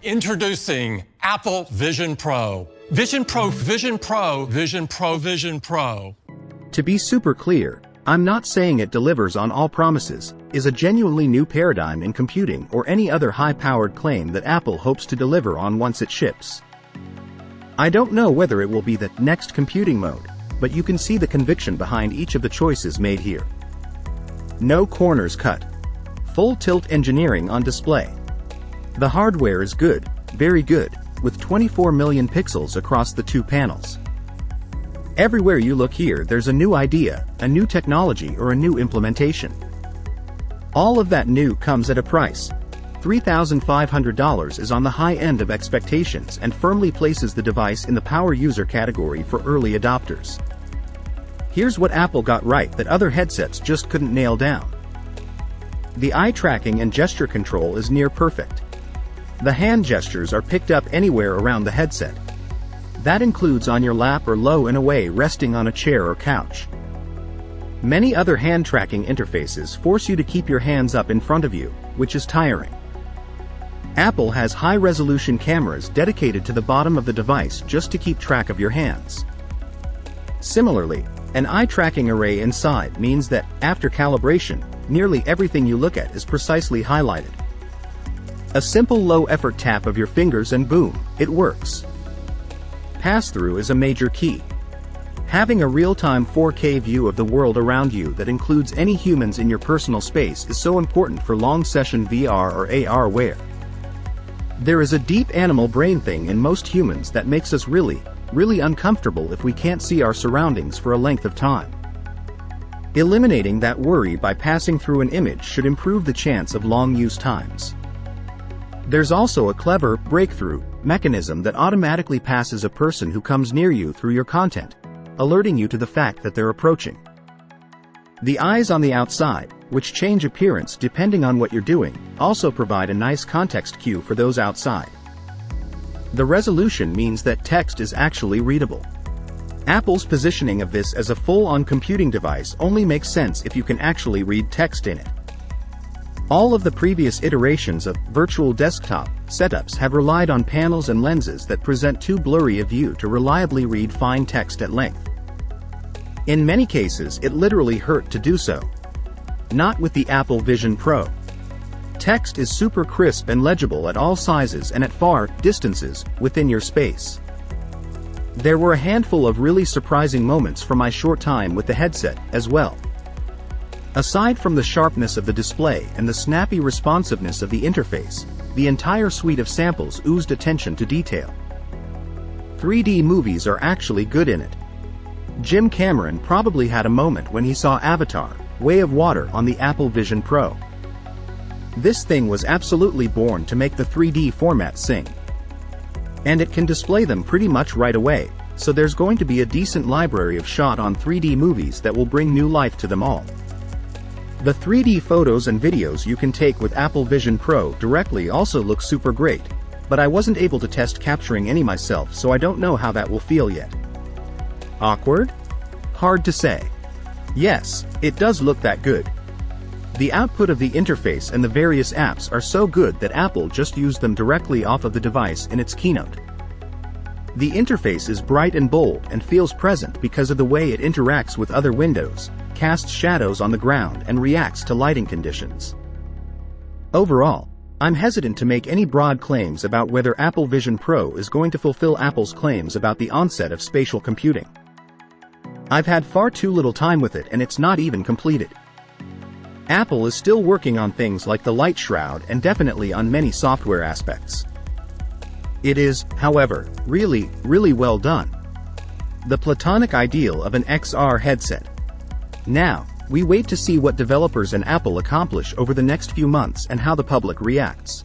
Introducing Apple Vision Pro. Vision Pro, Vision Pro, Vision Pro, Vision Pro. To be super clear, I'm not saying it delivers on all promises, is a genuinely new paradigm in computing or any other high-powered claim that Apple hopes to deliver on once it ships. I don't know whether it will be the next computing mode, but you can see the conviction behind each of the choices made here. No corners cut. Full tilt engineering on display. The hardware is good, very good, with 24 million pixels across the two panels. Everywhere you look here, there's a new idea, a new technology, or a new implementation. All of that new comes at a price. $3,500 is on the high end of expectations and firmly places the device in the power user category for early adopters. Here's what Apple got right that other headsets just couldn't nail down. The eye tracking and gesture control is near perfect. The hand gestures are picked up anywhere around the headset. That includes on your lap or low and away resting on a chair or couch. Many other hand tracking interfaces force you to keep your hands up in front of you, which is tiring. Apple has high-resolution cameras dedicated to the bottom of the device just to keep track of your hands. Similarly, an eye tracking array inside means that, after calibration, nearly everything you look at is precisely highlighted. A simple low-effort tap of your fingers and boom, it works. Pass-through is a major key. Having a real-time 4K view of the world around you that includes any humans in your personal space is so important for long-session VR or AR wear. There is a deep animal brain thing in most humans that makes us really uncomfortable if we can't see our surroundings for a length of time. Eliminating that worry by passing through an image should improve the chance of long use times. There's also a clever breakthrough mechanism that automatically passes a person who comes near you through your content, alerting you to the fact that they're approaching. The eyes on the outside, which change appearance depending on what you're doing, also provide a nice context cue for those outside. The resolution means that text is actually readable. Apple's positioning of this as a full-on computing device only makes sense if you can actually read text in it. All of the previous iterations of virtual desktop setups have relied on panels and lenses that present too blurry a view to reliably read fine text at length. In many cases, it literally hurt to do so. Not with the Apple Vision Pro. Text is super crisp and legible at all sizes and at far distances within your space. There were a handful of really surprising moments from my short time with the headset as well. Aside from the sharpness of the display and the snappy responsiveness of the interface, the entire suite of samples oozed attention to detail. 3D movies are actually good in it. Jim Cameron probably had a moment when he saw Avatar: Way of Water on the Apple Vision Pro. This thing was absolutely born to make the 3D format sing. And it can display them pretty much right away, so there's going to be a decent library of shot on 3D movies that will bring new life to them all. The 3D photos and videos you can take with Apple Vision Pro directly also look super great, but I wasn't able to test capturing any myself, so I don't know how that will feel yet. Awkward? Hard to say. Yes, it does look that good. The output of the interface and the various apps are so good that Apple just used them directly off of the device in its keynote. The interface is bright and bold and feels present because of the way it interacts with other windows, casts shadows on the ground, and reacts to lighting conditions. Overall, I'm hesitant to make any broad claims about whether Apple Vision Pro is going to fulfill Apple's claims about the onset of spatial computing. I've had far too little time with it and it's not even completed. Apple is still working on things like the light shroud and definitely on many software aspects. It is, however, really well done. The platonic ideal of an XR headset. Now, we wait to see what developers and Apple accomplish over the next few months and how the public reacts.